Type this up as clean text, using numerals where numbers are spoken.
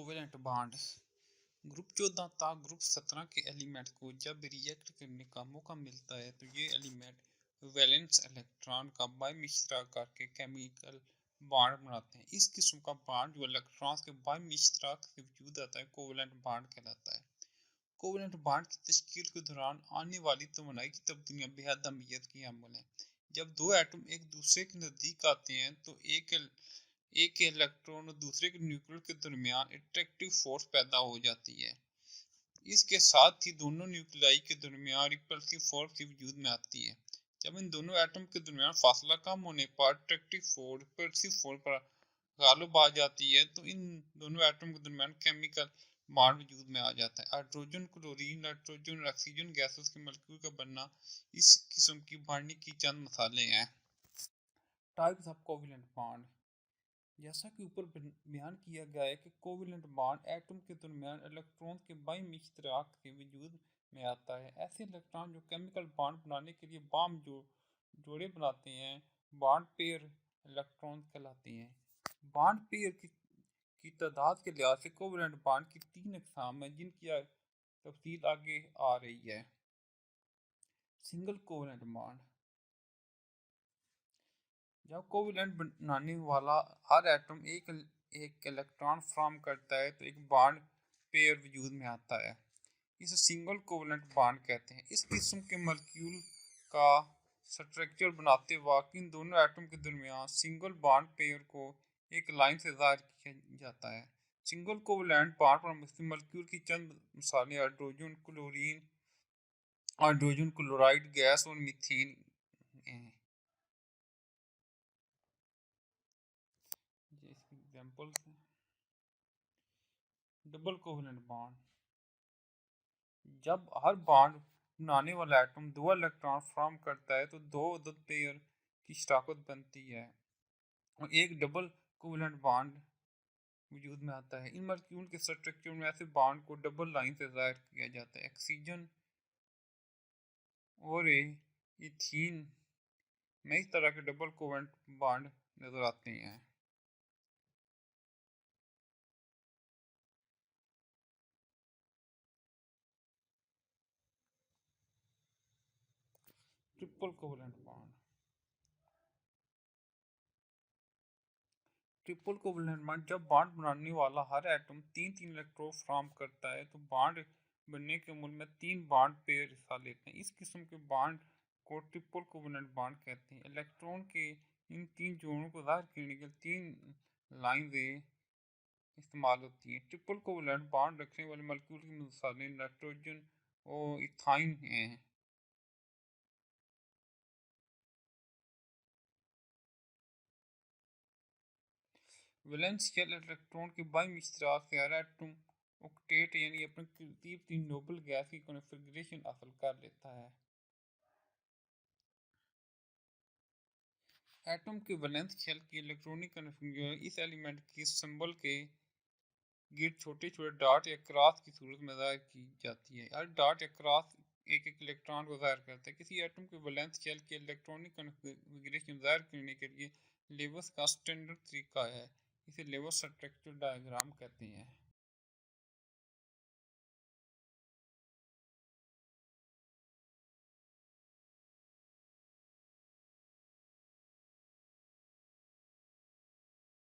Covalent bond group 14 था group 17 के element को जब रिएक्ट करने का मौका मिलता है तो ये एलिमेंट वैलेंस इलेक्ट्रॉन का बाइमिश्रा करके केमिकल बॉन्ड बनाते हैं। इस किस्म का बॉन्ड जो इलेक्ट्रॉन्स के बाइमिश्रा से वजूद आता है कोवेलेंट बॉन्ड कहलाता है। कोवेलेंट बॉन्ड की तश्कील के दौरान आने वाली तवानाई की तब्दीलियां बेहद अहमियत की अमल है। जब दो एटम एक दूसरे के नज़दीक आते हैं तो एक के इलेक्ट्रॉन और दूसरे के न्यूक्लियर के दरमियान अट्रैक्टिव फोर्स पैदा हो जाती है। इसके साथ ही दोनों न्यूक्लियाई के दरमियान रिपल्सिव फोर्स भी वजूद में आती है। जब इन दोनों एटम के दरमियान फासला कम होने पर अट्रैक्टिव फोर्स रिपल्सिव फोर्स पर गालिब आ जाती है तो इन दोनों एटम के दरमियान केमिकल बॉन्ड वजूद में आ जाता है। हाइड्रोजन, क्लोरीन, नाइट्रोजन और ऑक्सीजन गैसेस के मॉलिक्यूल का बनना इस किस्म की बॉन्डिंग की चंद मिसालें हैं। टाइप्स ऑफ कोवेलेंट बॉन्ड, जैसा कि ऊपर बयान किया गया है कि कोवेलेंट बॉन्ड एटम के दरमियान इलेक्ट्रॉन के बाइम इश्तराक के वजूद में आता है। ऐसे इलेक्ट्रॉन जो केमिकल बॉन्ड बनाने के लिए जोड़े बनाते हैं बॉन्ड पेयर इलेक्ट्रॉन कहलाते हैं। बॉन्ड पेयर की तादाद के लिहाज से कोवेलेंट बॉन्ड की 3 अक़साम हैं जिनकी तफसील आगे आ रही है। सिंगल कोवेलेंट बॉन्ड, जब कोवेलेंट बनाने वाला हर एटम एक इलेक्ट्रॉन फॉर्म करता है तो एक बॉन्ड पेयर वजूद में आता है। इसे सिंगल कोवेलेंट बॉन्ड कहते हैं। इस किस्म के मॉलिक्यूल का स्ट्रक्चर बनाते वक्त इन दोनों एटम के दरमियान सिंगल बॉन्ड पेयर को एक लाइन से ज़ाहिर किया जाता है। सिंगल कोवेलेंट बॉन्ड पर मुश्तमिल मॉलिक्यूल की चंद मिसालें hydrogen, chlorine, hydrogen chloride gas और मीथेन हैं। एग्जाम्पल्स हैं। डबल कोवेलेंट बॉन्ड, जब हर बॉन्ड बनाने वाला एटम दो इलेक्ट्रॉन फॉर्म करता है तो दो अदद पेयर की शराकत बनती है और एक डबल कोवेलेंट बॉन्ड वजूद में आता है। इन मॉलिक्यूल के स्ट्रक्चर में ऐसे बॉन्ड को डबल लाइन से जाहिर किया जाता है। ऑक्सीजन और इथीन में इस तरह के डबल कोवेलेंट बॉन्ड नजर आते हैं। Triple covalent bond, triple covalent bond, जब बॉन्ड बनाने वाला हर एटम तीन तीन इलेक्ट्रॉन फॉर्म करता है तो बॉन्ड बनने के अमल में तीन बॉन्ड पेयर हिस्सा लेते हैं। इस किस्म के बॉन्ड को ट्रिपल कोवेलेंट बॉन्ड कहते हैं। इलेक्ट्रॉन के इन तीन जोड़ों को जाहिर करने के लिए तीन लाइनें इस्तेमाल होती हैं। ट्रिपल कोवेलेंट बॉन्ड रखने वाले मॉलिक्यूल की मिसालें नाइट्रोजन और इथाइन हैं। वैलेंस शेल इलेक्ट्रॉन के बाइम इश्तराक से हर एटम ऑक्टेट यानी अपने तरतीब 3 नोबल गैस की कॉन्फ़िगरेशन हासिल कर लेता है। एटम के वैलेंस शेल की इलेक्ट्रॉनिक कॉन्फ़िगरेशन इस एलिमेंट के सिंबल के गिर्द छोटे छोटे डॉट या क्रॉस की सूरत में ज़ाहिर की जाती है। हर डॉट या क्रॉस एक एक इलेक्ट्रॉन को ज़ाहिर करता है। किसी एटम के वैलेंस शेल के इलेक्ट्रॉनिक कॉन्फ़िगरेशन ज़ाहिर करने के लिए लेबस का स्टैंडर्ड तरीका है। इसे लेबस स्ट्रक्चर डायग्राम कहते हैं।